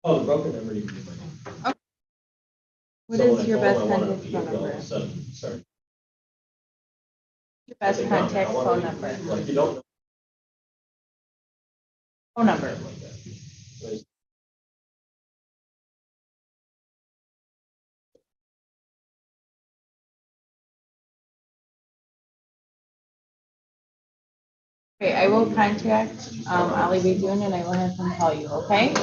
Oh, the broken number you can give my name. Okay. What So when is I your call, best I wanna contact be phone all of number? a sudden start. Your best contact I wanna phone leave, number. Like you don't know. Phone number. Like that. So it's- Okay, I will contact Ali Bajun and I will have him call you, okay?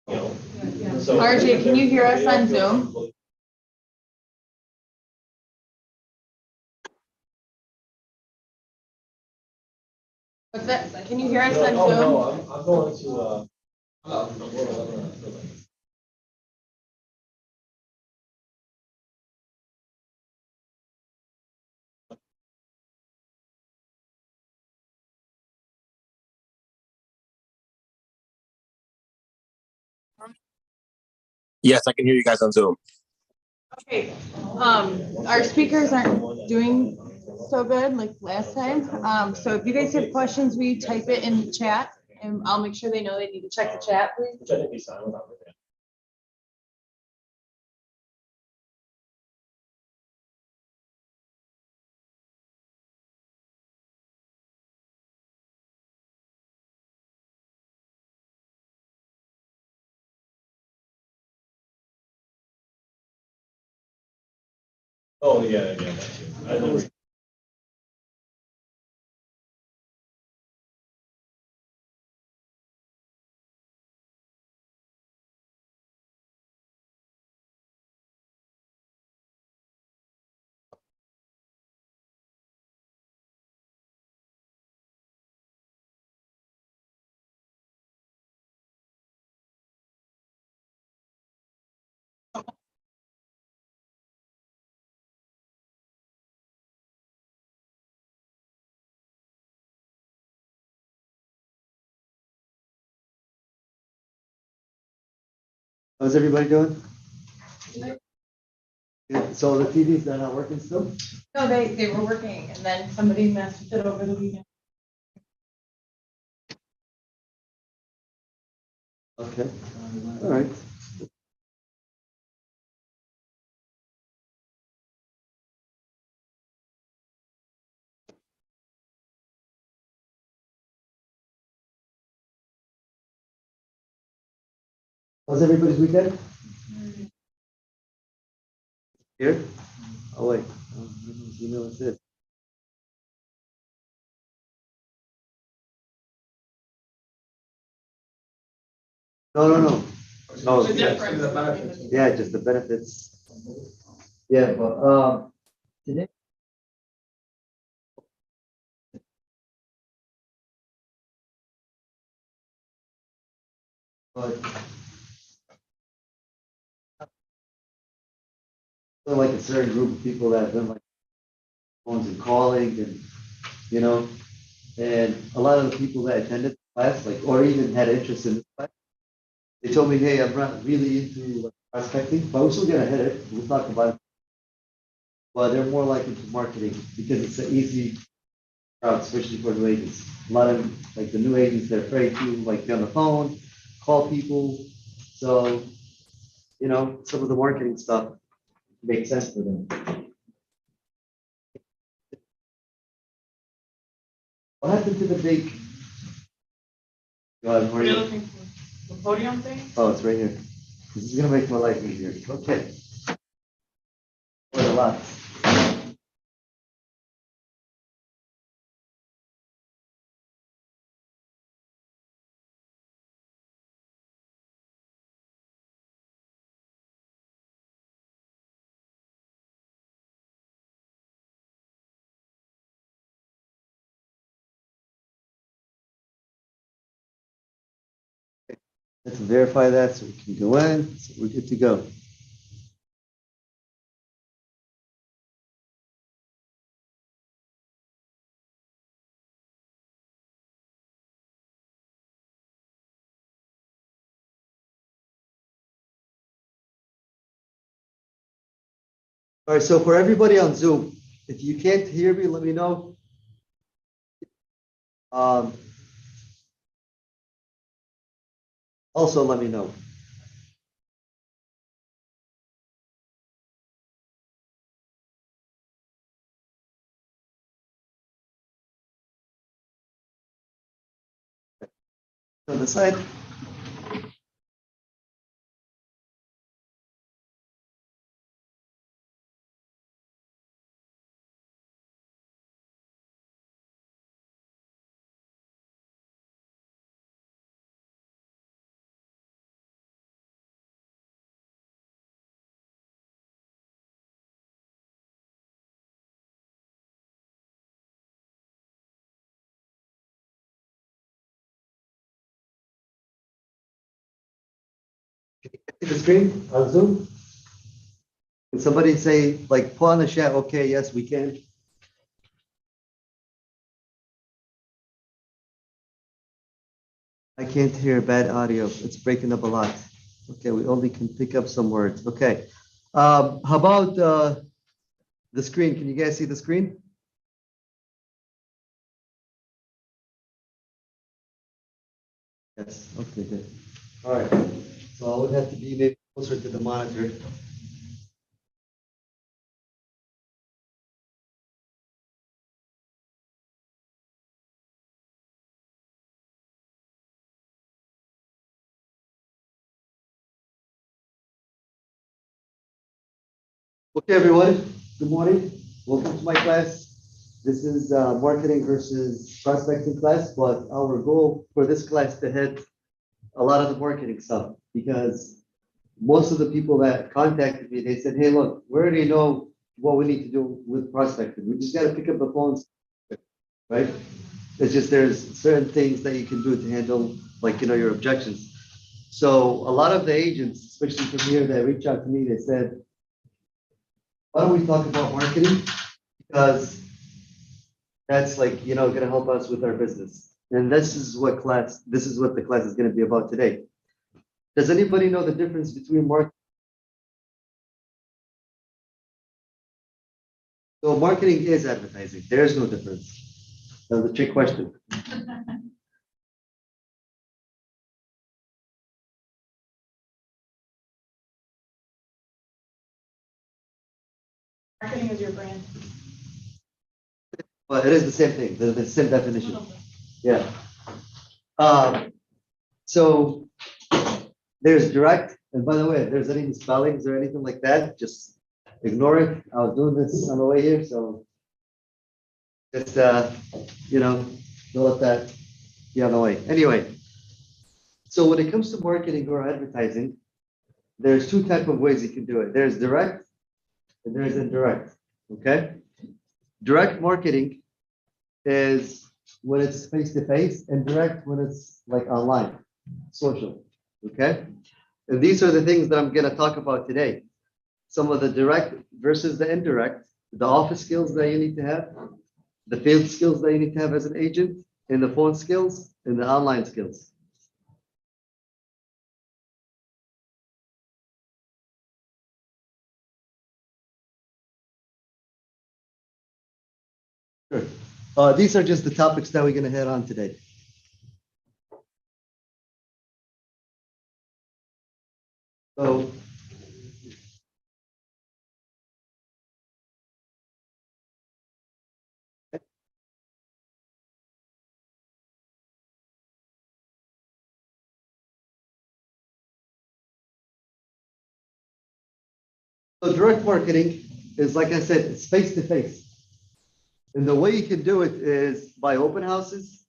You know. So- RJ, can you hear us on Zoom? What's that? Can you hear us on Oh, Zoom? no, I'm going to, Yes, I can hear you guys on Zoom. Okay, our speakers aren't doing so good like last time. So if you guys have questions, will you type it in the chat? And I'll make sure they know they need to check the chat, please. which I think we signed without looking at. Oh, yeah, that's you. I never. How's everybody doing? Good. So the TVs, they're not working still? No, they were working and then somebody messed with it over the weekend. Okay, all right. How's everybody's weekend? Here? Oh, wait. You know what's this? No. Oh, The yeah. difference. Yeah, just the benefits. Yeah, but, today. But. Feel like a certain group of people that have been like phones and calling and, you know, and a lot of the people that attended the class, like, or even had interest in this class, they told me, hey, I'm not really into like, prospecting, but we're still gonna hit it. We'll talk about it. But they're more like into marketing because it's an easy route, especially for new agents. A lot of like the new agents, they're afraid to like be on the phone, call people. So, you know, some of the marketing stuff makes sense for them. What happened to the big? God, Are you looking for the podium thing? Oh, it's right here. This is gonna make my life easier. Okay. Quite a lot. Let's verify that so we can go in. So we're good to go. All right, so for everybody on Zoom, if you can't hear me, let me know. Um, also, let me know. On the side. See the screen on Zoom? Can somebody say, like, pull on the chat, okay, yes, we can. I can't hear bad audio. It's breaking up a lot. Okay, we only can pick up some words. Okay. How about the screen? Can you guys see the screen? Yes. Okay, good. All right. So I would have to be maybe closer to the monitor. Okay, everyone. Good morning. Welcome to my class. This is marketing versus prospecting class, but our goal for this class to hit a lot of the marketing stuff because most of the people that contacted me, they said, hey, look, we already know what we need to do with prospecting. We just got to pick up the phones, right? It's just there's certain things that you can do to handle, like, your objections. So a lot of the agents, especially from here, that reach out to me, they said, why don't we talk about marketing? Because that's like, going to help us with our business. And this is what the class is going to be about today. Does anybody know the difference between marketing? So marketing is advertising. There's no difference. That was a trick question. Marketing is your brand. But it is the same thing, the same definition. Yeah. So there's direct, and by the way, if there's any spellings or anything like that, just ignore it. I was doing this on the way here, so just don't let that be on the way. Anyway, so when it comes to marketing or advertising, there's two type of ways you can do it. There's direct and there's indirect. Okay. Direct marketing is when it's face to face, and direct when it's like online, social. Okay. And these are the things that I'm going to talk about today. Some of the direct versus the indirect, the office skills that you need to have, the field skills that you need to have as an agent, and the phone skills and the online skills. Sure. These are just the topics that we're going to head on today. So direct marketing is, like I said, it's face to face. And the way you can do it is by open houses,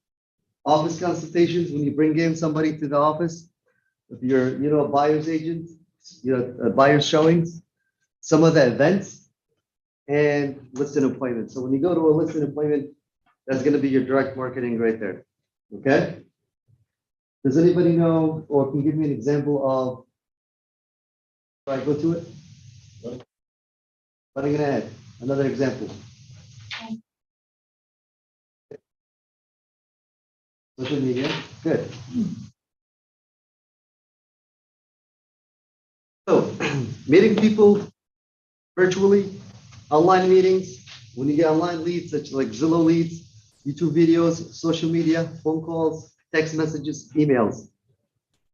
office consultations, when you bring in somebody to the office, if you're, a buyer's agent, buyer's showings, some of the events, and listed appointments. So when you go to a listed appointment, that's going to be your direct marketing right there. Okay. Does anybody know or can give me an example of, should I go to it? What are you gonna add? Another example. Social media, good. So, meeting people virtually, online meetings, when you get online leads, such like Zillow leads, YouTube videos, social media, phone calls, text messages, emails.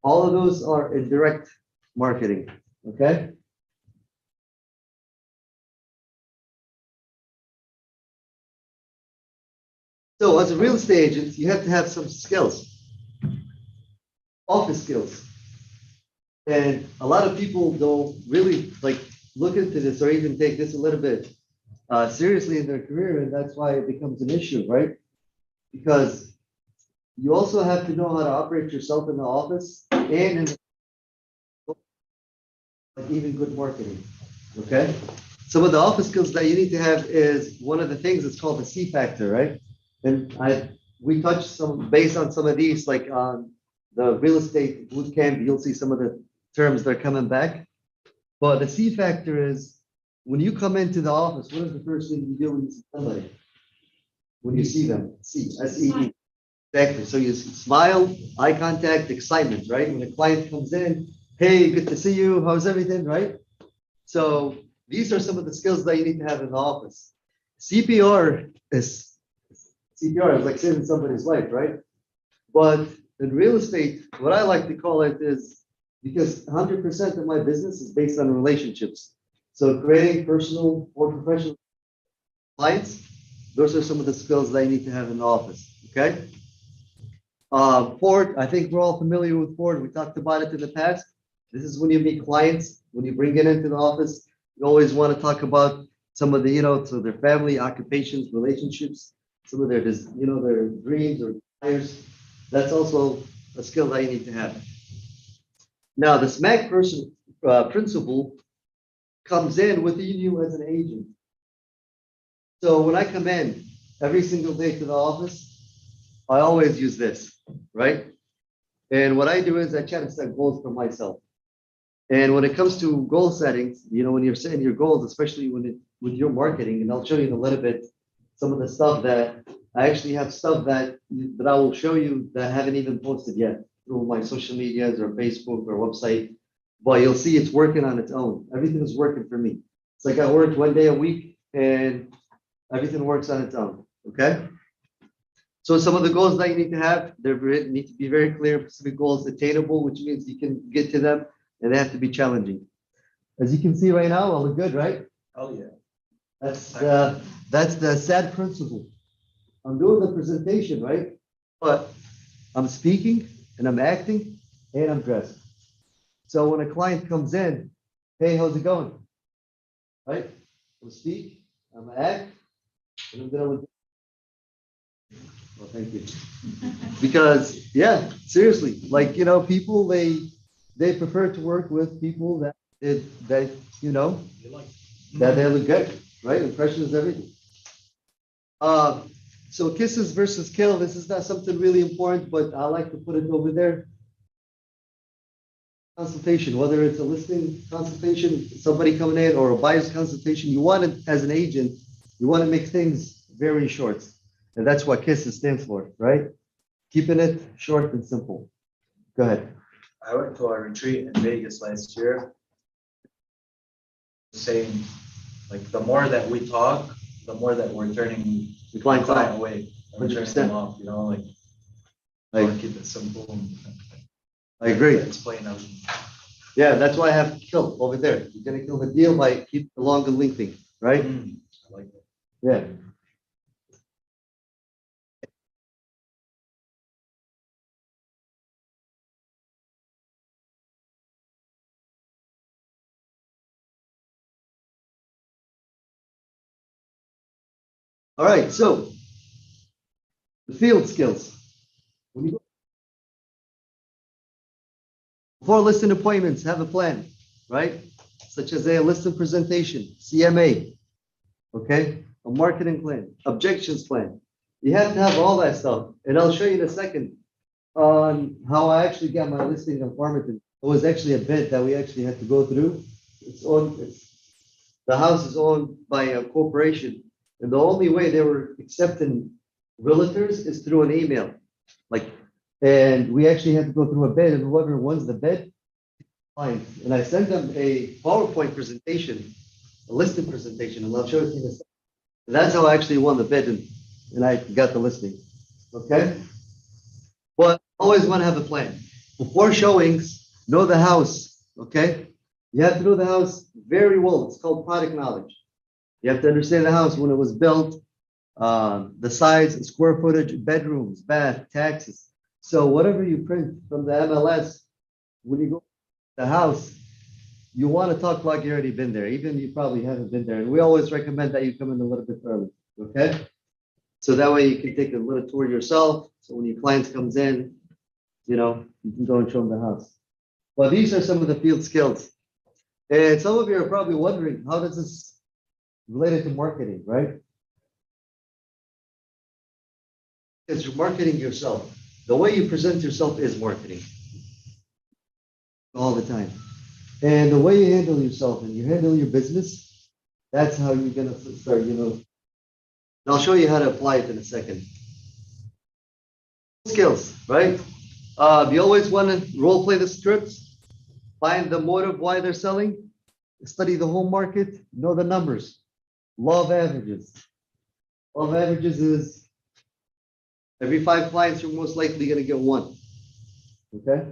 All of those are in direct marketing, okay? So as a real estate agent, you have to have some skills, office skills. And a lot of people don't really like look into this or even take this a little bit seriously in their career, and that's why it becomes an issue, right? Because you also have to know how to operate yourself in the office and in like even good marketing. Okay. Some of the office skills that you need to have is one of the things that's called the C factor, right? And we touched some based on some of these, like on the real estate boot camp, you'll see some of the terms that are coming back. But the C factor is when you come into the office, what is the first thing you do when you see somebody? When you see them, S-E-E. Exactly. So you smile, eye contact, excitement, right? When a client comes in, hey, good to see you. How's everything, right? So these are some of the skills that you need to have in the office. CPR is like saving somebody's life, right? But in real estate, what I like to call it is because 100% of my business is based on relationships. So creating personal or professional clients, those are some of the skills that you need to have in the office. Okay. Ford, I think we're all familiar with Ford. We talked about it in the past. This is when you meet clients, when you bring it into the office, you always want to talk about some of the, so their family, occupations, relationships, some of their, their dreams or desires. That's also a skill that you need to have. Now, the SMAC principle comes in with you as an agent. So when I come in every single day to the office, I always use this, right? And what I do is I try to set goals for myself. And when it comes to goal settings, when you're setting your goals, especially with your marketing, and I'll show you in a little bit some of the stuff that I actually have stuff that I will show you that I haven't even posted yet through my social medias or Facebook or website. But you'll see it's working on its own. Everything is working for me. It's like I work one day a week and everything works on its own. Okay. So some of the goals that you need to have, they need to be very clear, specific goals, attainable, which means you can get to them, and they have to be challenging. As you can see right now, I look good, right? Oh, yeah. That's the sad principle. I'm doing the presentation, right? But I'm speaking and I'm acting and I'm dressed. So when a client comes in, hey, how's it going? Right? I'm speak, I'm act, and I'm gonna look. Well, thank you. Because yeah, seriously, like people they prefer to work with people that that they look good, right? Impression is everything. So kisses versus kill. This is not something really important, but I like to put it over there. Consultation, whether it's a listing consultation, somebody coming in, or a buyer's consultation, you want it as an agent, you want to make things very short. And that's what KISS stands for, right? Keeping it short and simple. Go ahead. I went to a retreat in Vegas last year. Saying, like, the more that we talk, the more that we're turning The client away. We're turning 100%. them off, like I want to keep it simple. I agree. Explain them. Yeah, that's why I have kill over there. You're gonna kill the deal by keep the long and lengthy, right? I like that. Yeah. All right, so the field skills. When you go before listing appointments, have a plan, right? Such as a listing presentation, CMA, okay? A marketing plan, objections plan. You have to have all that stuff. And I'll show you in a second on how I actually got my listing on Farmington. It was actually a bid that we actually had to go through. The house is owned by a corporation, and the only way they were accepting realtors is through an email. Like, and we actually had to go through a bid, and whoever wins the bid, fine. And I sent them a PowerPoint presentation, a listing presentation, and I'll show it to you in a second. That's how I actually won the bid, and I got the listing. Okay? But always want to have a plan. Before showings, know the house. Okay? You have to know the house very well. It's called product knowledge. You have to understand the house when it was built, the size, square footage, bedrooms, bath, taxes. So whatever you print from the MLS, when you go to the house, you want to talk like you already been there, even you probably haven't been there. And we always recommend that you come in a little bit early. Okay? So that way you can take a little tour yourself. So when your clients comes in, you can go and show them the house. Well, these are some of the field skills. And some of you are probably wondering, how does this relate to marketing, right? Because you're marketing yourself. The way you present yourself is marketing all the time. And the way you handle yourself and you handle your business, that's how you're going to start, And I'll show you how to apply it in a second. Skills, right? You always want to role play the scripts, find the motive why they're selling, study the home market, know the numbers. Law of averages. Law of averages is every 5 clients, you're most likely going to get 1. Okay?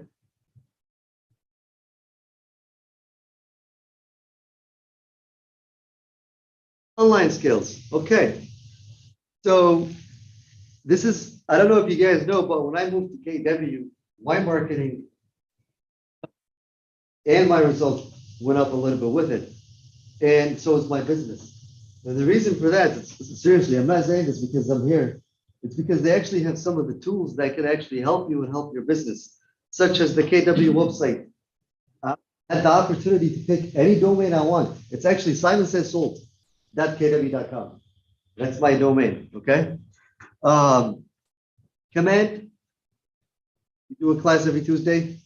Online skills. Okay. So this is, I don't know if you guys know, but when I moved to KW, my marketing and my results went up a little bit with it. And so is my business. And the reason for that, seriously, I'm not saying this because I'm here. It's because they actually have some of the tools that can actually help you and help your business, such as the KW website. I had the opportunity to pick any domain I want. It's actually simonsayssold.kw.com. That's my domain, okay? Command, you do a class every Tuesday.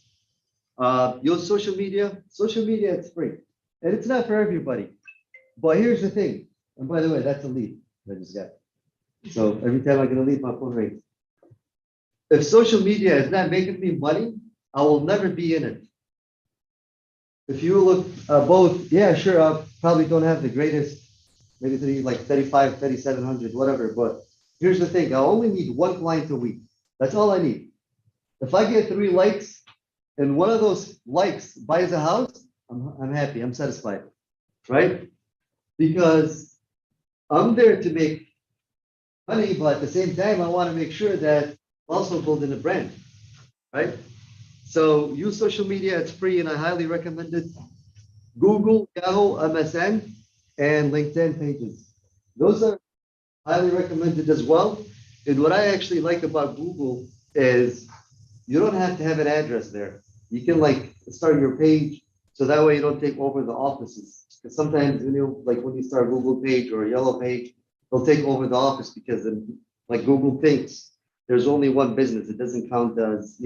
Use social media. Social media, it's free. And it's not for everybody. But here's the thing. And by the way, that's a lead that I just got. So every time I get a lead, my phone rings. If social media is not making me money, I will never be in it. If you look both, yeah, sure, I probably don't have the greatest, maybe like 35, 3,700, whatever. But here's the thing. I only need 1 client a week. That's all I need. If I get 3 likes and one of those likes buys a house, I'm happy. I'm satisfied, right? Because I'm there to make money, but at the same time, I want to make sure that I'm also building a brand, right? So use social media. It's free, and I highly recommend it. Google, Yahoo, MSN, and LinkedIn pages. Those are highly recommended as well. And what I actually like about Google is you don't have to have an address there. You can start your page so that way you don't take over the offices. Because sometimes when you start a Google page or a yellow page, they'll take over the office because Google thinks there's only one business. It doesn't count as,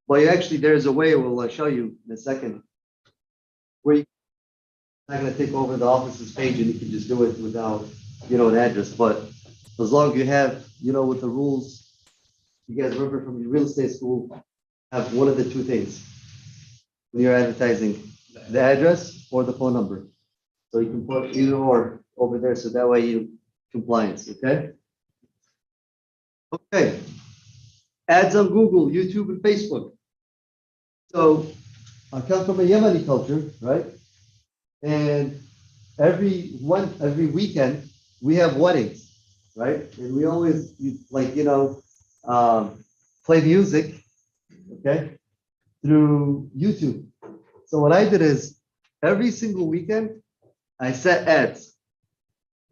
but actually there's a way we'll show you in a second where you're not going to take over the office's page and you can just do it without, an address. But as long as you have, with the rules, you guys remember from your real estate school, have one of the 2 things when you're advertising, the address or the phone number. So you can put either or over there, so that way you compliance, okay? Okay. Ads on Google, YouTube, and Facebook. So I come from a Yemeni culture, right? And every weekend we have weddings, right? And we always play music, okay, through YouTube. So what I did is every single weekend I set ads,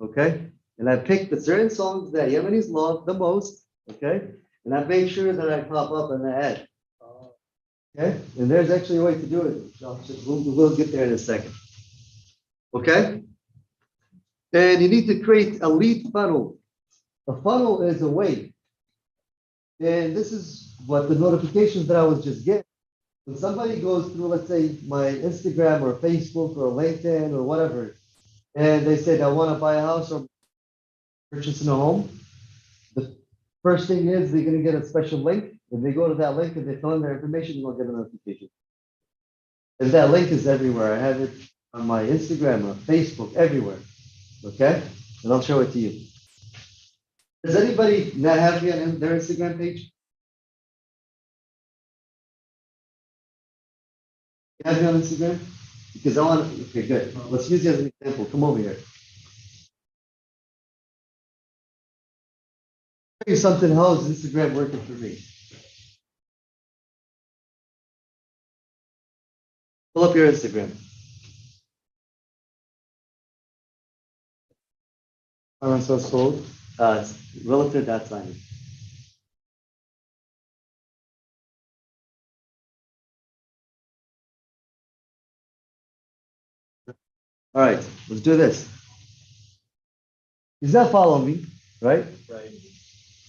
okay, and I picked the certain songs that Yemenis love the most, okay, and I made sure that I pop up in the ad. Okay, and there's actually a way to do it. We'll get there in a second. Okay, and you need to create a lead funnel. A funnel is a way And this is what the notifications that I was just getting. When somebody goes through, let's say, my Instagram or Facebook or LinkedIn or whatever, and they said, I want to buy a house or purchasing a home, the first thing is they're going to get a special link. If they go to that link and they fill in their information, you're going to get a notification. And that link is everywhere. I have it on my Instagram, on Facebook, everywhere. Okay? And I'll show it to you. Does anybody not have me on their Instagram page? You have me on Instagram? Because I want to, okay, good. Let's use you as an example. Come over here. Show you something. How is Instagram working for me? Pull up your Instagram. So sold. Realtor.sign. All right, let's do this. He's not following me, right? Right.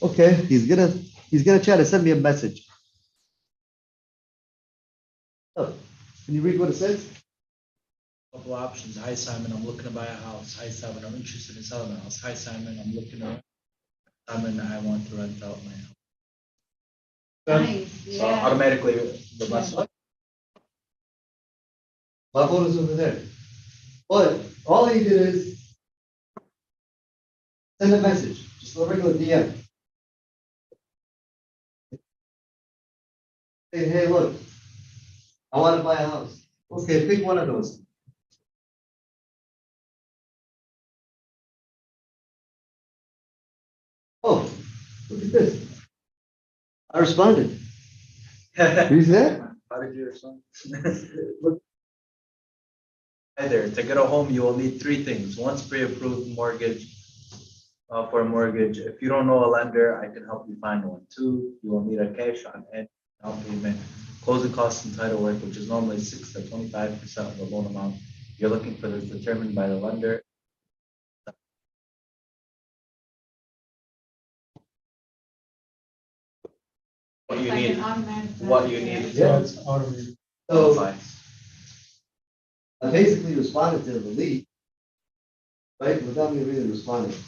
Okay, he's gonna try to send me a message. Oh, can you read what it says? Couple options. Hi Simon, I'm looking to buy a house. Hi Simon, I'm interested in selling a house. Hi Simon, I'm looking to. Simon, I want to rent out my house. Nice, So yeah. automatically the bus. My phone is over there. But all he did is send a message, just a regular DM. Say, hey, look, I want to buy a house. Okay, pick one of those. Oh, look at this. I responded. Who's that? How did you respond? Hi there. To get a home, you will need three things. One's pre-approved mortgage for a mortgage. If you don't know a lender, I can help you find one. Two, you will need a cash on hand down payment, closing costs and title work, which is normally 6 to 25% of the loan amount. You're looking for this determined by the lender. What you need. What you need. Yeah. So it's So qualifies. I basically responded to the lead, right, without me really responding. Is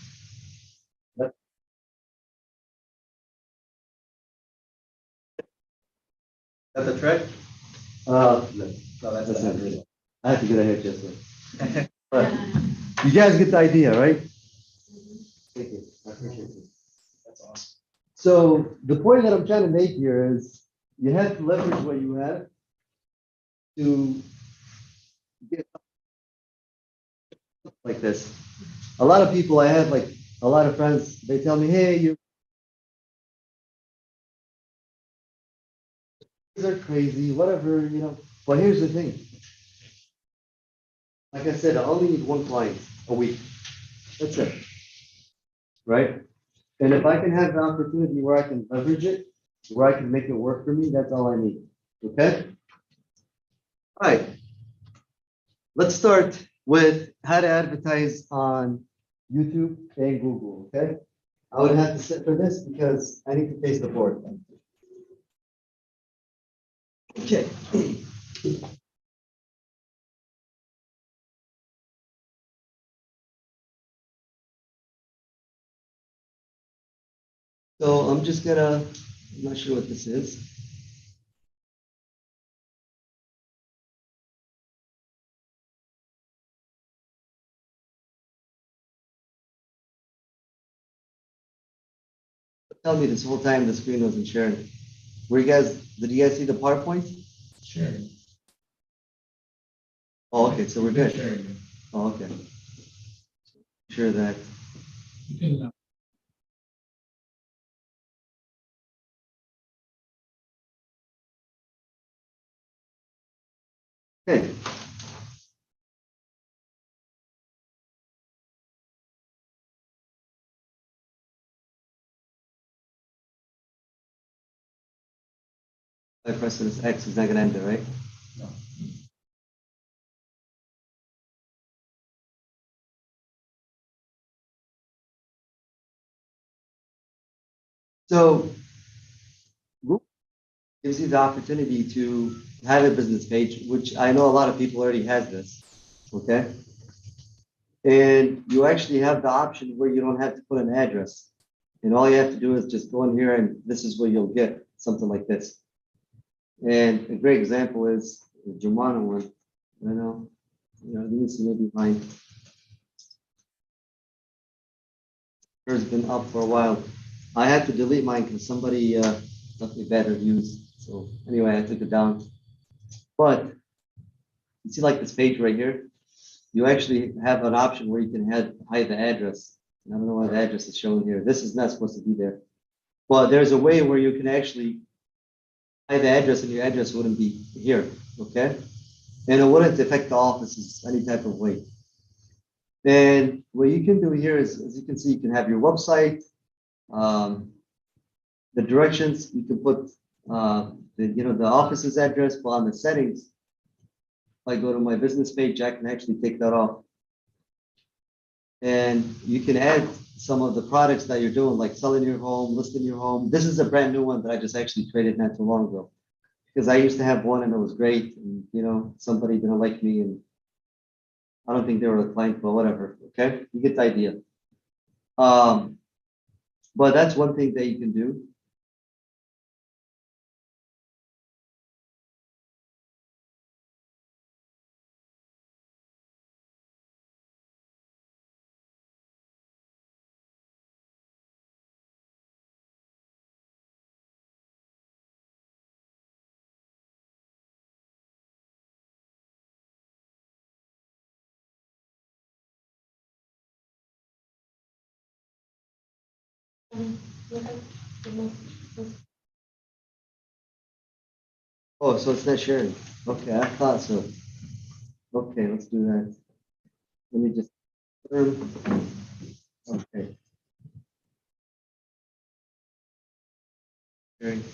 that the trick? No, No, that's that's the not trick. it. I have to get a haircut. But you guys get the idea, right? Thank you. I appreciate it. That's awesome. So the point that I'm trying to make here is you have to leverage what you have to get like this. A lot of people I have, like a lot of friends, they tell me, hey, you are crazy, whatever, you know. But here's the thing. Like I said, I only need one client a week. That's it. Right? And if I can have the opportunity where I can leverage it, where I can make it work for me, that's all I need. Okay? All right. Let's start with how to advertise on YouTube and Google. Okay? I would have to sit for this because I need to face the board. Okay. So I'm just gonna, I'm not sure what this is. Tell me this whole time the screen wasn't sharing. Were you guys, did you guys see the PowerPoint? Sure. Oh, okay, so we're good. Oh, okay. Sure that. Okay. I press this X is not gonna enter, right? No. So gives you the opportunity to have a business page, which I know a lot of people already has this, okay? And you actually have the option where you don't have to put an address. And all you have to do is just go in here and this is what you'll get, something like this. And a great example is the Jumana one. I know, let me see, maybe mine. Hers been up for a while. I had to delete mine because somebody left me bad reviews. So anyway, I took it down. But you see like this page right here, you actually have an option where you can hide the address. I don't know why the address is shown here. This is not supposed to be there. But there's a way where you can actually hide the address and your address wouldn't be here, okay? And it wouldn't affect the offices any type of way. And what you can do here is, as you can see, you can have your website, the directions, you can put the office's address, but on the settings, if I go to my business page, I can actually take that off. And you can add some of the products that you're doing, like selling your home, listing your home. This is a brand new one that I just actually created not too long ago. Because I used to have one and it was great. And somebody didn't like me and I don't think they were a client, but whatever. Okay, you get the idea. But that's one thing that you can do. Oh, so it's not sharing. Okay, I thought so. Okay, let's do that. Let me just. Okay. Sharing.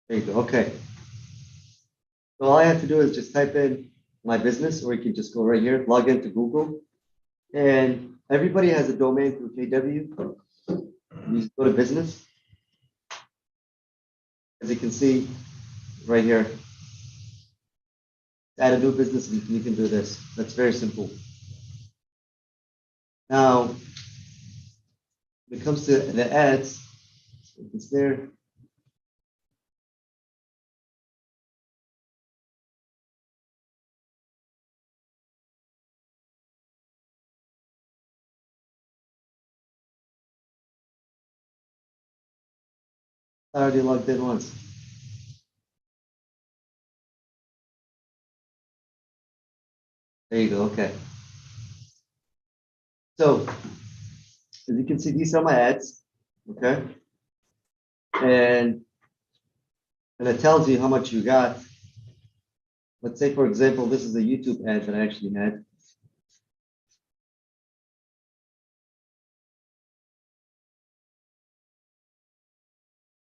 There you go. Okay. So all I have to do is just type in my business, or you can just go right here, log into Google, and everybody has a domain through KW. You just go to business. As you can see right here, add a new business, you can do this. That's very simple. Now, when it comes to the ads, it's there. I already logged in once. There you go. Okay. So, as you can see, these are my ads. Okay. And it tells you how much you got. Let's say, for example, this is a YouTube ad that I actually had.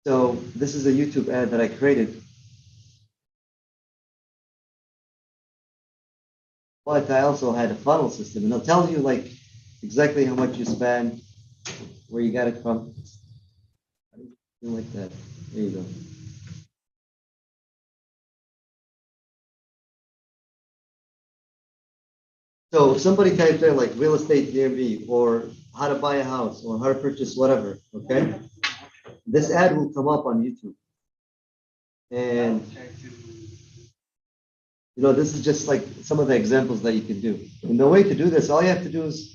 So this is a YouTube ad that I created. But I also had a funnel system, and it'll tell you like exactly how much you spend, where you got it from. Like that. There you go. So if somebody types there like real estate near me, or how to buy a house, or how to purchase whatever, okay? This ad will come up on YouTube. And this is just like some of the examples that you can do. And the way to do this, all you have to do is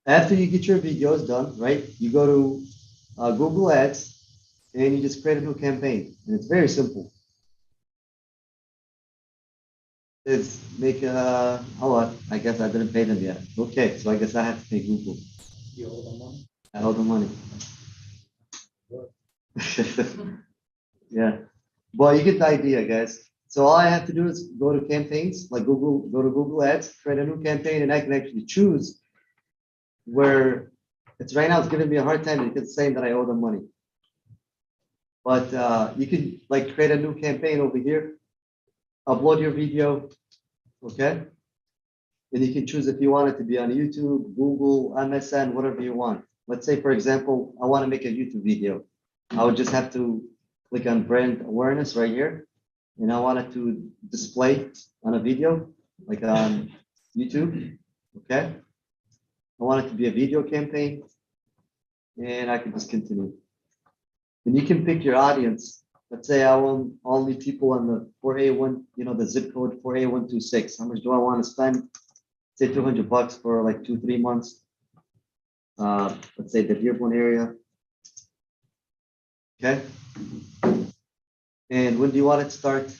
after you get your videos done, right? You go to Google Ads and you just create a new campaign. And it's very simple. It's make I guess I didn't pay them yet. Okay, so I guess I have to pay Google. You owe them money? I owe them money. Yeah. Well, you get the idea, guys. So all I have to do is go to campaigns, like Google, go to Google Ads, create a new campaign, and I can actually choose where it's right now. It's giving me a hard time because it's saying that I owe them money. But you can like create a new campaign over here, upload your video, okay? And you can choose if you want it to be on YouTube, Google, MSN, whatever you want. Let's say, for example, I want to make a YouTube video. I would just have to click on brand awareness right here. And I want it to display on a video, like on YouTube. Okay. I want it to be a video campaign. And I can just continue. And you can pick your audience. Let's say I want only people on the 4A1, the zip code 4A126. How much do I want to spend? Say $200 for like 2-3 months. Let's say the Dearborn area. Okay. And when do you want it to start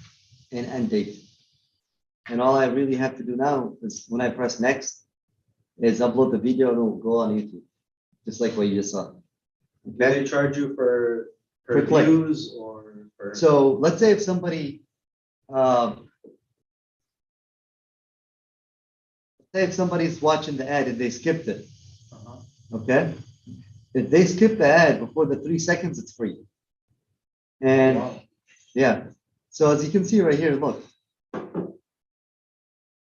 and end date? And all I really have to do now is when I press next, is upload the video and it'll go on YouTube, just like what you just saw. Do they charge you for Per click. views or for? So let's say if somebody, say if somebody's watching the ad and they skipped it, okay? If they skip the ad before the 3 seconds, it's free. And Wow. yeah, so as you can see right here, look,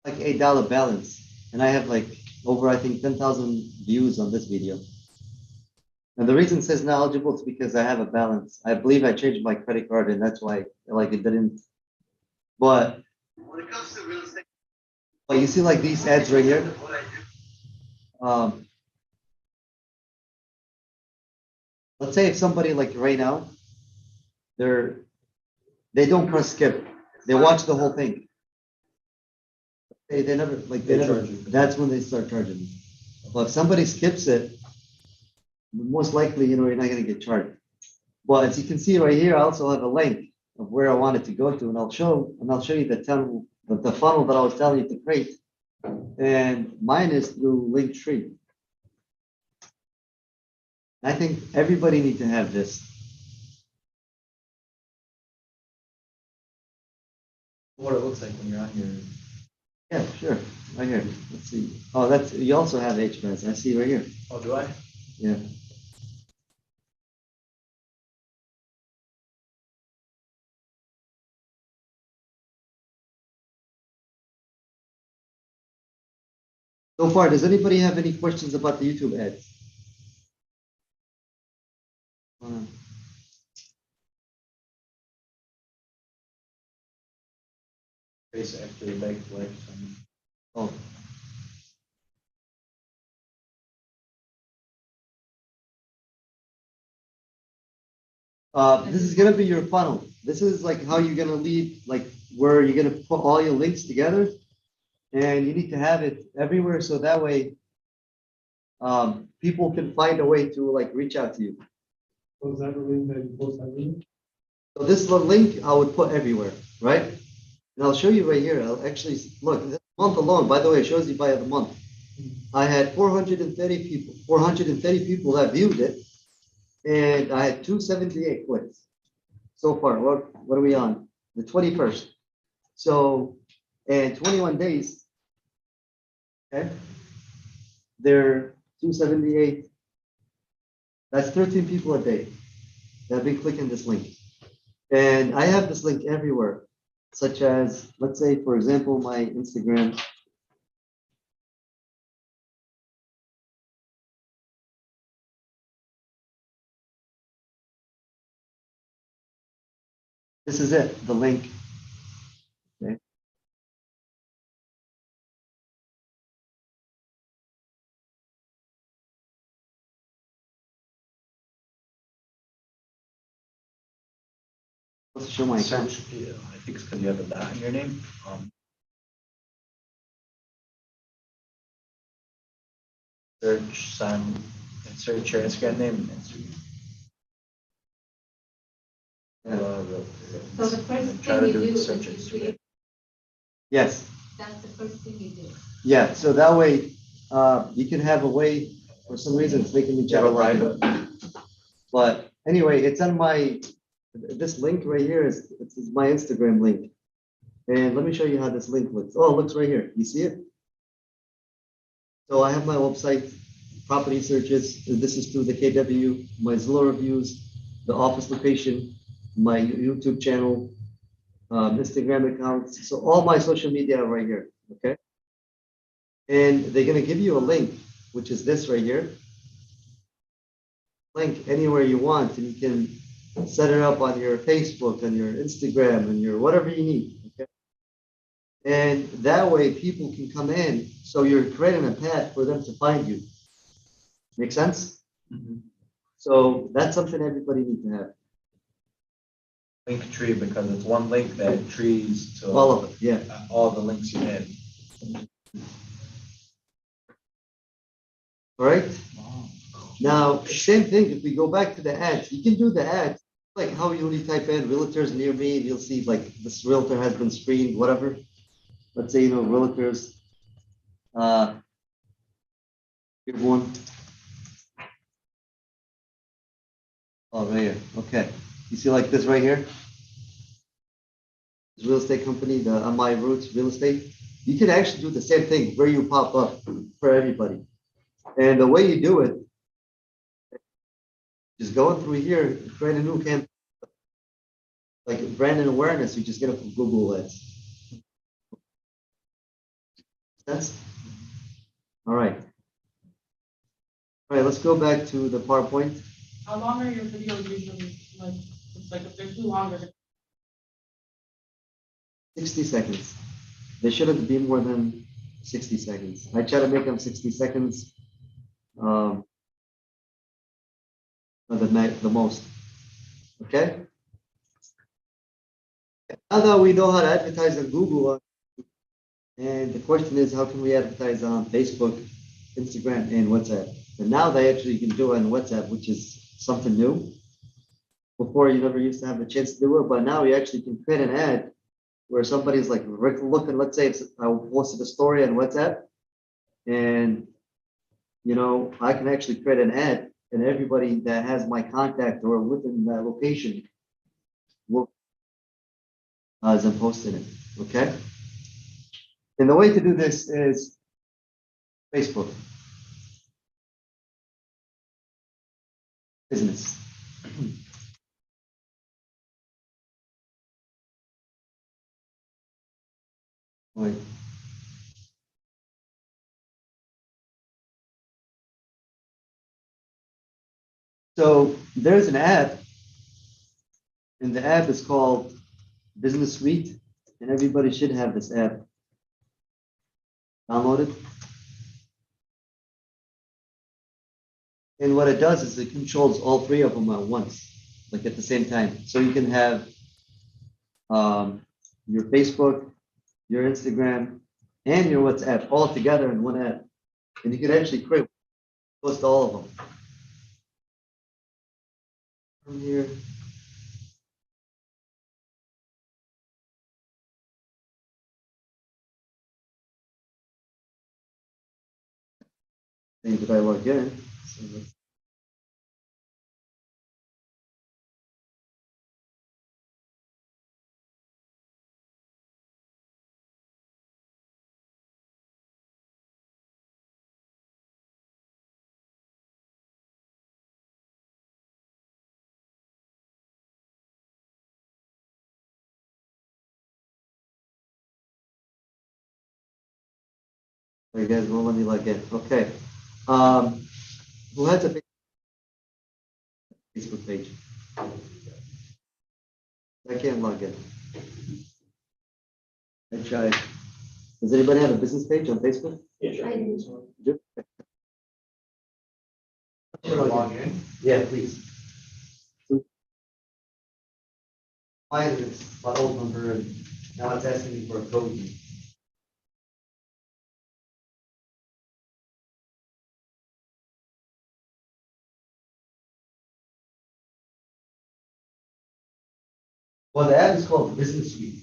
like $8 balance, and I have like over, I think, 10,000 views on this video. And the reason it says not eligible is because I have a balance. I believe I changed my credit card, and that's why like it didn't. But when it comes to real estate, well, you see like these ads right here. Let's say if somebody like right now, they don't press skip. They watch the whole thing. They never like they never. That's when they start charging me. But if somebody skips it, most likely you're not going to get charged. But as you can see right here, I also have a link of where I want it to go to, and I'll show you the funnel that I was telling you to create. And mine is through Linktree. I think everybody needs to have this. What it looks like when you're on your. Yeah, sure. Right here. Let's see. Oh, that's you also have HBAS. I see right here. Oh, do I? Yeah. So far, does anybody have any questions about the YouTube ads? Face after the back life. Oh. This is gonna be your funnel. This is like how you're gonna lead, like where you're gonna put all your links together, and you need to have it everywhere so that way people can find a way to like reach out to you. So is that the link that you post everywhere? So this link I would put everywhere, right? And I'll show you right here. I'll actually look this month alone. By the way, it shows you by the month. I had 430 people that viewed it, and I had 278 clicks so far. What are we on? The 21st. So, in 21 days, okay, they're 278. That's 13 people a day that have been clicking this link. And I have this link everywhere, such as, let's say, for example, my Instagram. This is it, the link. Okay. Let's show my account. Search, yeah, I think it's because you have a dot in your name. Search Simon and search your Instagram name and Instagram. So the first Try thing to you do do is is search you Instagram. create, Yes. that's the first thing you do. Yeah. So that way, you can have a way. For some reason, it's making me You have a private. private? But anyway, it's on my. This link right here is it's my Instagram link. And let me show you how this link looks. Oh, it looks right here. You see it? So I have my website, property searches. This is through the KW, my Zillow reviews, the office location, my YouTube channel, Instagram accounts. So all my social media are right here. Okay. And they're gonna give you a link, which is this right here. Link anywhere you want, and you can set it up on your Facebook, on your Instagram, and your whatever you need. Okay. And that way people can come in. So you're creating a path for them to find you. Make sense? Mhm. So that's something everybody needs to have. Link tree, because it's one link that trees to All of it, yeah. all the links you had. All right. Now, same thing, if we go back to the ads, you can do the ads, like how you only type in realtors near me, and you'll see like this realtor has been screened, whatever. Let's say, realtors, give one. Oh, right here, okay. You see like this right here? This real estate company, the On My Roots Real Estate. You can actually do the same thing where you pop up for everybody. And the way you do it, just going through here, create a new campaign, like brand and awareness, you just get it from Google Ads. That's all right. All right, let's go back to the PowerPoint. How long are your videos usually? Like, it's like if they're too long, they're 60 seconds. They shouldn't be more than 60 seconds. I try to make them 60 seconds. The most. Okay. Now that we know how to advertise on Google, and the question is, how can we advertise on Facebook, Instagram, and WhatsApp? And now they actually can do it on WhatsApp, which is something new. Before you never used to have the chance to do it, but now you actually can create an ad where somebody's like looking, let's say I posted a story on WhatsApp, and I can actually create an ad, and everybody that has my contact or within that location will as I'm posting it. Okay. And the way to do this is Facebook business. Right. So there's an app, and the app is called Business Suite, and everybody should have this app downloaded. And what it does is it controls all three of them at once, like at the same time. So you can have your Facebook, your Instagram, and your WhatsApp all together in one app. And you can actually create post all of them. From here. Things that I log in. So you guys won't let me log in. Okay. Who has a Facebook page? I can't log in. I tried. Does anybody have a business page on Facebook? Do? Log in. Yeah, please. Mine is my old number, and now it's asking me for a code. Well, the app is called Business Suite.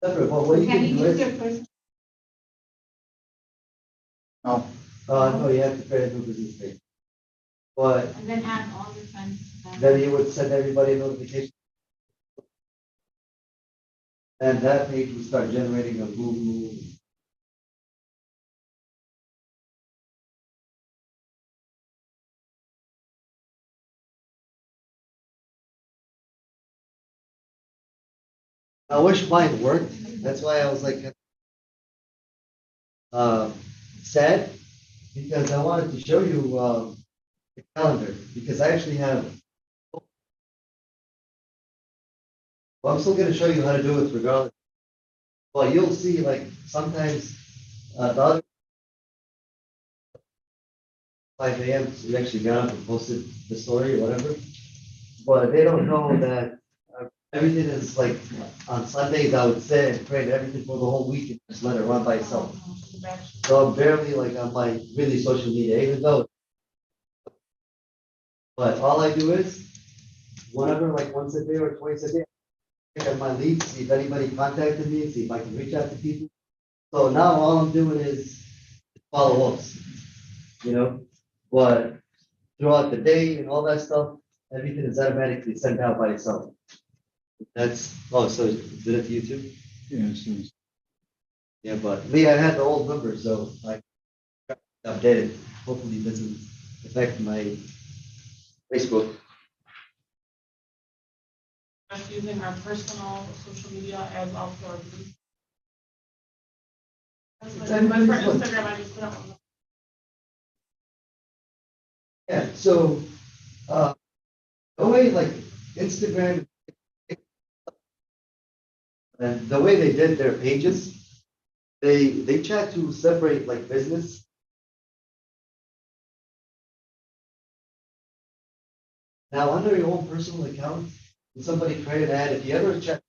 Separate, but what you Can can you do use your is, first, No. no, you have to create a new business page. But and then add all your friends to that? then you would send everybody a notification. And that page would start generating a Google. I wish mine worked. That's why I was like, sad, because I wanted to show you, the calendar, because I actually have, well, I'm still gonna show you how to do it regardless. But you'll see, like, sometimes, the other 5 a.m., we actually got up and posted the story or whatever. But they don't know that everything is like, on Sundays, I would sit and create everything for the whole week and just let it run by itself. So I'm barely like on my really social media, even though, but all I do is, whenever, like once a day or twice a day, I check on my leads, see if anybody contacted me, see if I can reach out to people. So now all I'm doing is follow ups, you know, but throughout the day and all that stuff, everything is automatically sent out by itself. That's, oh, so did it to you too? Yes. Yeah, but me, I had the old number, so I updated. Hopefully it doesn't affect my Facebook. Just using our personal social media as also our business. But for Instagram, I just put up. Yeah, so, the way like Instagram, and the way they did their pages, they try to separate like business. Now, under your own personal account, when somebody create an ad, if you ever check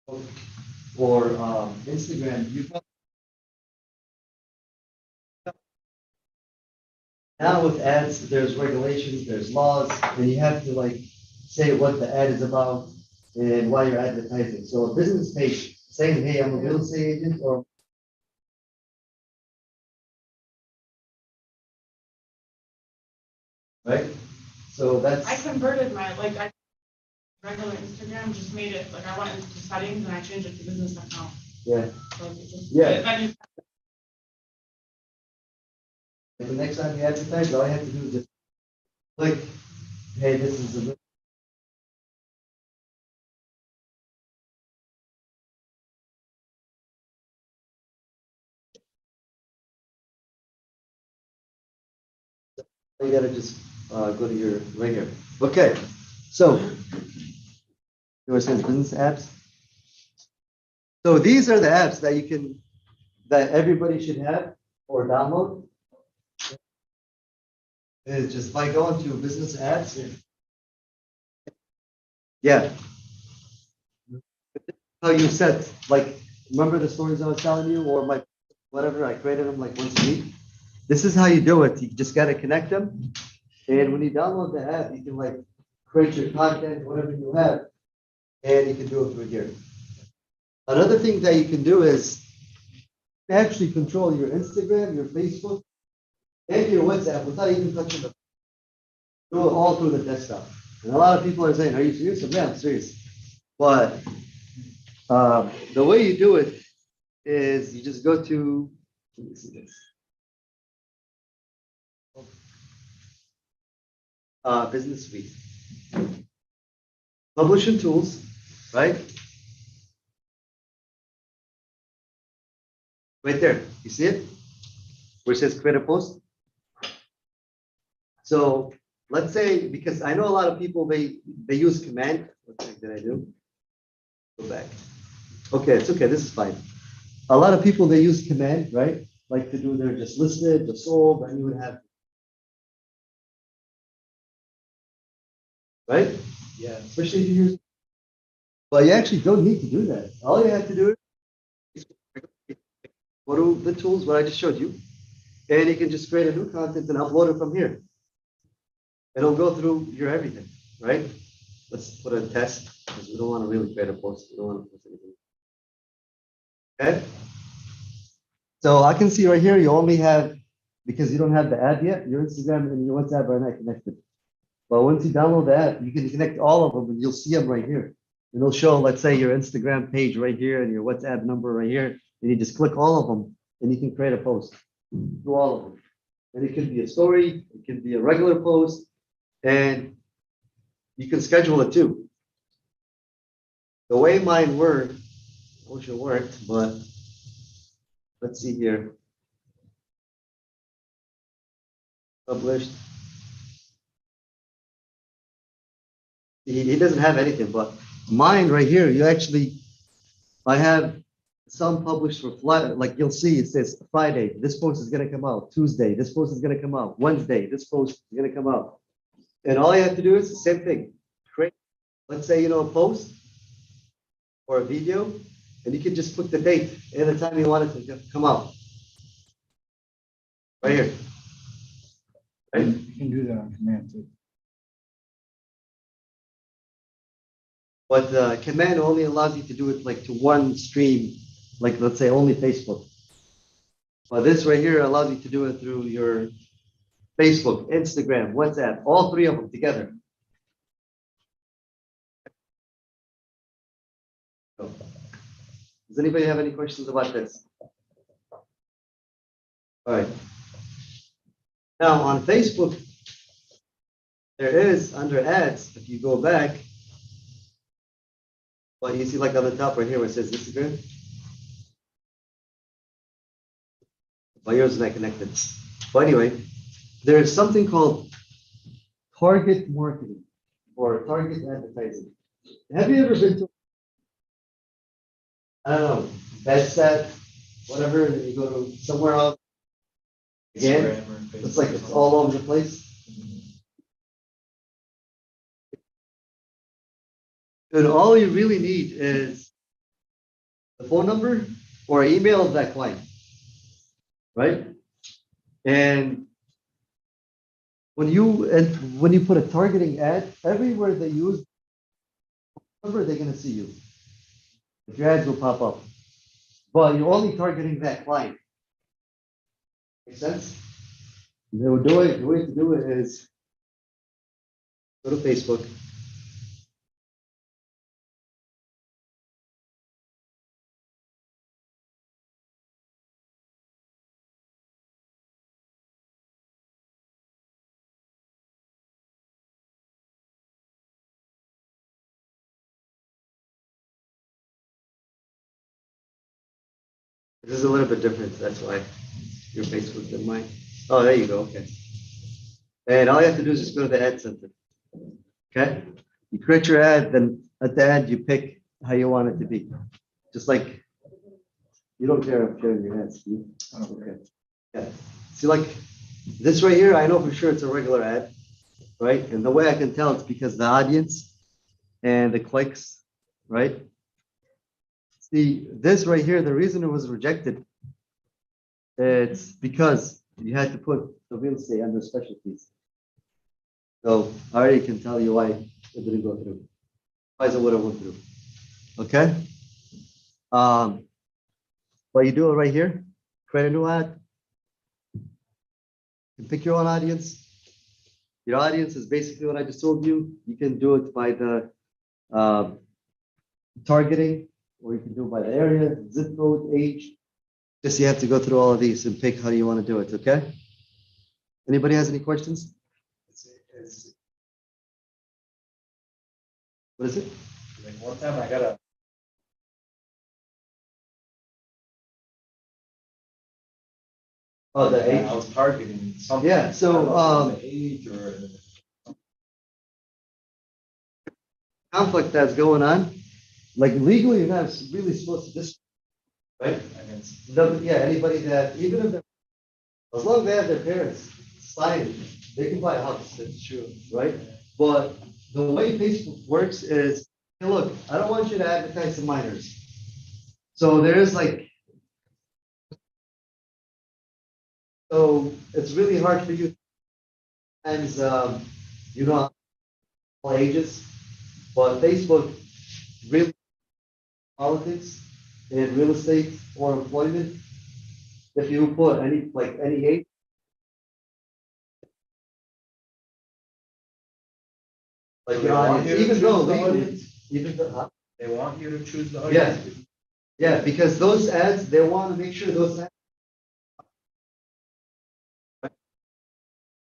or Instagram, you now with ads, there's regulations, there's laws, and you have to like say what the ad is about and why you're advertising. So a business page saying, hey, I'm a real estate agent, or right? So that's, I converted my, like, I regular Instagram, just made it, like, I went into settings and I changed it to business account. yeah. So it just- Yeah. then you- The next time you advertise, all you have to do is just click, hey, this is a. You gotta just go to your right here. Okay, so yours says business apps. So these are the apps that you can, that everybody should have or download. Is just by going to business apps. Yeah. How you set, like, remember the stories I was telling you, or my, whatever, I created them like once a week. This is how you do it. You just gotta connect them. And when you download the app, you can like create your content, whatever you have, and you can do it through here. Another thing that you can do is actually control your Instagram, your Facebook, and your WhatsApp without even touching the, do it all through the desktop. And a lot of people are saying, are you serious? Yeah, I'm serious. But the way you do it is you just go to, let me see this. Business Suite. Publishing tools, right? Right there. You see it? Where it says create a post. So let's say, because I know a lot of people, they use command. What the heck did I do? Go back. Okay, it's okay. This is fine. A lot of people, they use command, right? Like to do their just listed, just sold, and you would have, right? Yeah, especially if you use, but you actually don't need to do that. All you have to do is go to the tools, what I just showed you, and you can just create a new content and upload it from here. It'll go through your everything, right? Let's put a test because we don't want to really create a post. We don't want to post anything. Okay. So I can see right here, you only have, because you don't have the app yet, your Instagram and your WhatsApp are not connected. But once you download the app, you can connect all of them and you'll see them right here. And it'll show, let's say, your Instagram page right here and your WhatsApp number right here. And you just click all of them and you can create a post through all of them. And it can be a story, it can be a regular post, and you can schedule it too. The way mine worked, I wish it worked, but let's see here. Published. He doesn't have anything, but mine right here, you actually, I have some published for like you'll see, it says Friday, this post is gonna come out. Tuesday, this post is gonna come out. Wednesday, this post is gonna come out. And all you have to do is the same thing. Create, let's say, a post or a video, and you can just put the date and the time you want it to come out. Right here. Right? You can do that on command too. But command only allows you to do it like to one stream, like let's say only Facebook. But this right here allows you to do it through your Facebook, Instagram, WhatsApp, all three of them together. Does anybody have any questions about this? All right. Now on Facebook, there is under ads, if you go back, well, you see like on the top right here where it says Instagram. Well, yours is not connected. But anyway, there's something called target marketing or target advertising. Have you ever been to, I don't know, Bedset, whatever, and then you go to somewhere else? Again, Instagram or it's like Facebook. it's all over the place. And all you really need is the phone number or email of that client, right? And when you put a targeting ad, everywhere they use number, they're gonna see you. If your ads will pop up, but you're only targeting that client. Make sense? The way to do it is go to Facebook. This is a little bit different. That's why your Facebook than mine. Oh, there you go. Okay. And all you have to do is just go to the ad center. Okay. You create your ad, then at the end you pick how you want it to be. Just like you don't care if sharing your ads. Do you? Okay. Yeah. See, like this right here, I know for sure it's a regular ad, right? And the way I can tell it's because the audience and the clicks, right? See, this right here, the reason it was rejected, it's because you had to put the real estate under specialties. So I already can tell you why it didn't go through. Why it would have went through. Okay. But you do it right here. Create a new ad. You pick your own audience. Your audience is basically what I just told you. You can do it by the targeting, or you can do it by the area, zip code, age. Just you have to go through all of these and pick how you want to do it. Okay. Anybody has any questions? What is it? Like one time I got a. Oh, the age. I was targeting something. Yeah, so, I don't know if it was the age or. Conflict that's going on. Like legally, you're not really supposed to just, right? Against. Yeah, anybody that, even if they're, as long as they have their parents sign, they can buy a house. That's true, right? But the way Facebook works is, hey, look, I don't want you to advertise to minors. So there's like, so it's really hard for you. And all ages, but Facebook really politics and real estate or employment. If you put any age. Like your audience, even though legally, even though, They want you to choose the Yeah. audience. yeah, because those ads, they want to make sure those ads.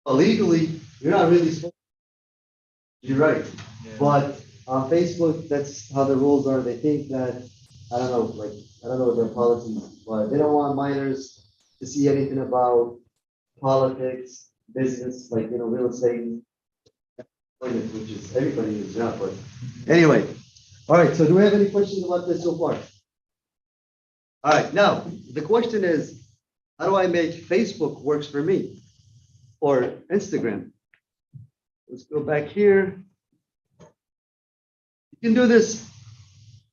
Legally, you're not really supposed. You're right, Yeah. but On Facebook, that's how the rules are. They think that, I don't know, like, I don't know their policies, but they don't want minors to see anything about politics, business, like, real estate, which is everybody is job, but anyway. All right, so do we have any questions about this so far? All right, now, the question is, how do I make Facebook works for me? Or Instagram? Let's go back here. You can do this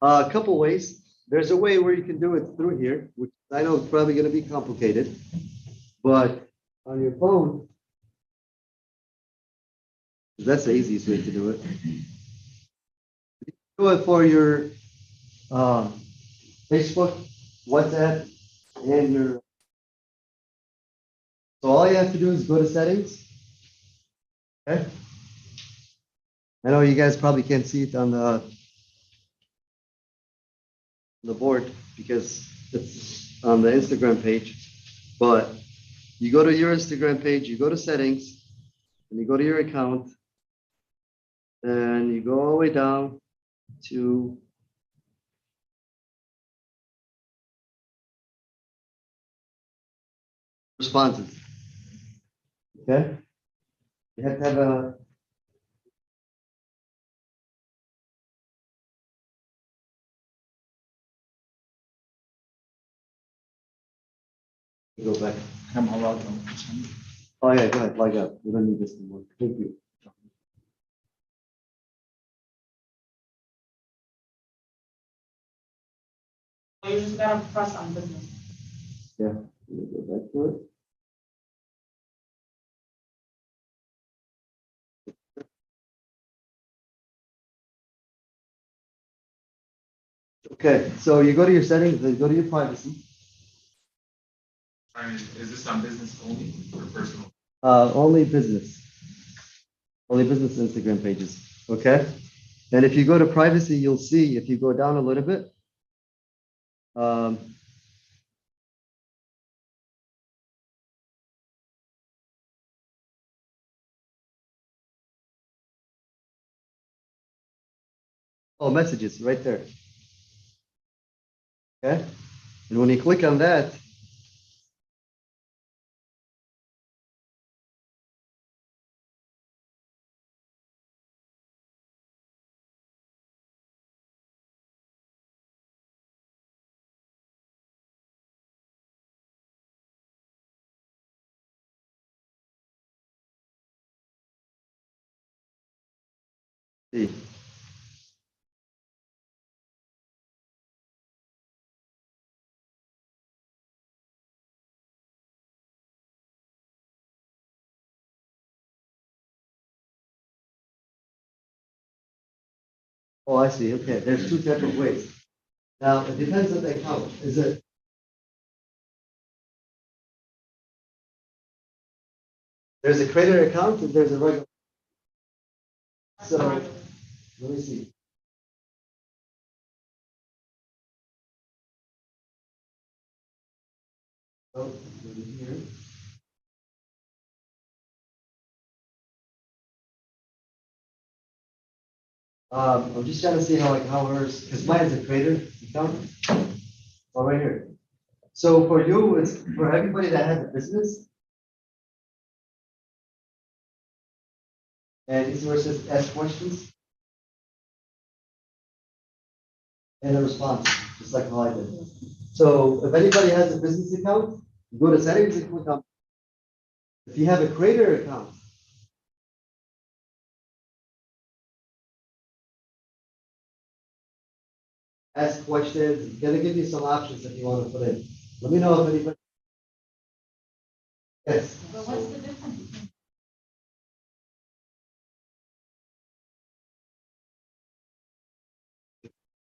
a couple ways. There's a way where you can do it through here, which I know is probably going to be complicated, but on your phone, that's the easiest way to do it. Do it for your Facebook, WhatsApp, and your. So all you have to do is go to settings. Okay. I know you guys probably can't see it on the board because it's on the Instagram page, but you go to your Instagram page, you go to settings, and you go to your account, and you go all the way down to responses. Okay? You have to have a go back. I'm allowed to. Oh yeah, go ahead, log out. We don't need this anymore. Thank you. You just gotta press on business. Yeah, we'll go back to it. Okay, so you go to your settings, then go to your privacy. Is this on business only or personal? Only business. Only business Instagram pages. Okay. And if you go to privacy, you'll see if you go down a little bit. Oh, messages right there. Okay. And when you click on that, see. Oh, I see. Okay. There's two different ways. Now, it depends on the account. Is it? There's a creator account and there's a regular. So let me see. So here. I'm just trying to see how hers, because mine is a creator account. Oh, right here. So for you, it's for everybody that has a business. And it's where it says ask questions. And a response, just like how I did. So if anybody has a business account, you go to settings and click on. If you have a creator account, ask questions. It's gonna give you some options if you want to put in. Let me know if anybody. Yes. But what's the difference?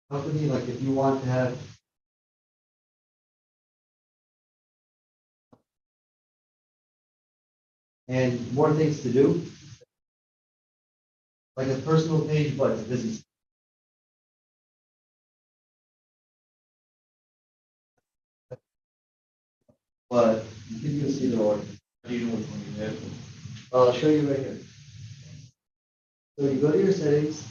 Company, like if you want to have. And more things to do. Like a personal page, but it's a business. But you can use either or. Do you know which one you have? I'll show you right here. So you go to your settings.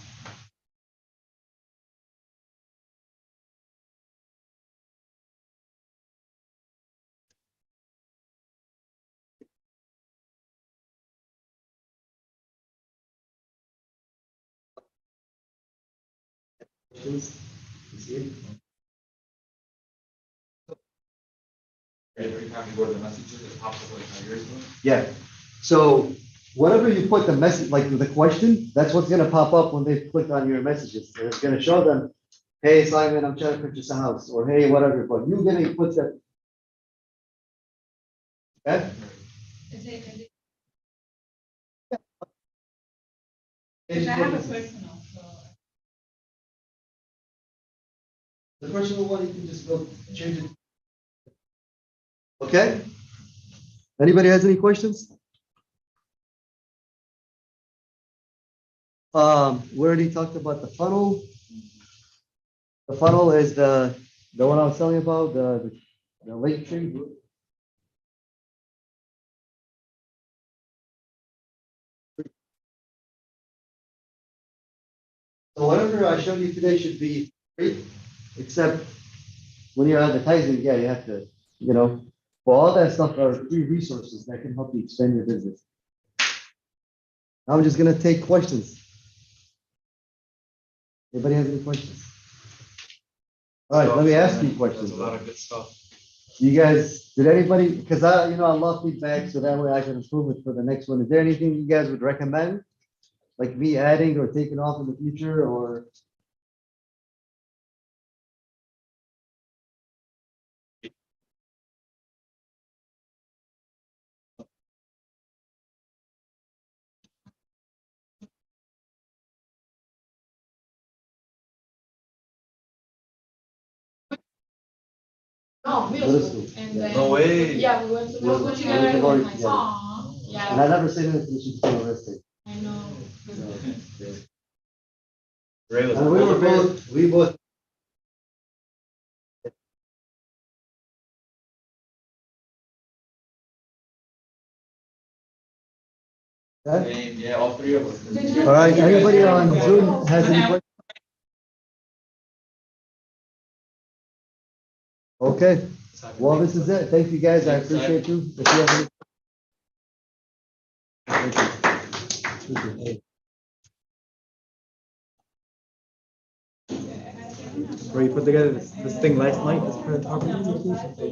Please. You see it? Every time you go to the messages, it pops up like how yours doing. Yeah, so whatever you put the message, like the question, that's what's gonna pop up when they click on your messages. And it's gonna show them, hey, Simon, I'm trying to purchase a house, or hey, whatever, but you're gonna put that. Okay? The personal one, you can just go change it. Okay? Anybody has any questions? We already talked about the funnel. The funnel is the one I was telling you about, the lake tree. So whatever I showed you today should be free, except when you're advertising, yeah, you have to, for all that stuff are free resources that can help you expand your business. I'm just gonna take questions. Anybody has any questions? All right, let me ask you questions. There's a lot of good stuff. You guys, did anybody, because I love feedback, so that way I can improve it for the next one. Is there anything you guys would recommend? Like me adding or taking off in the future, or? No, Middle school. And Yeah. then. No way. Yeah, we went to middle school together. We've already and together. Aw, And yeah, I never said anything, she's still arrested. I know. Ray was And we both. Okay. Yeah, all three of us. All right, anybody on Zoom has any questions? Okay, well, this is it. Thank you, guys. I appreciate you. If you have any. Thank you. Where you put together this thing last night, this property?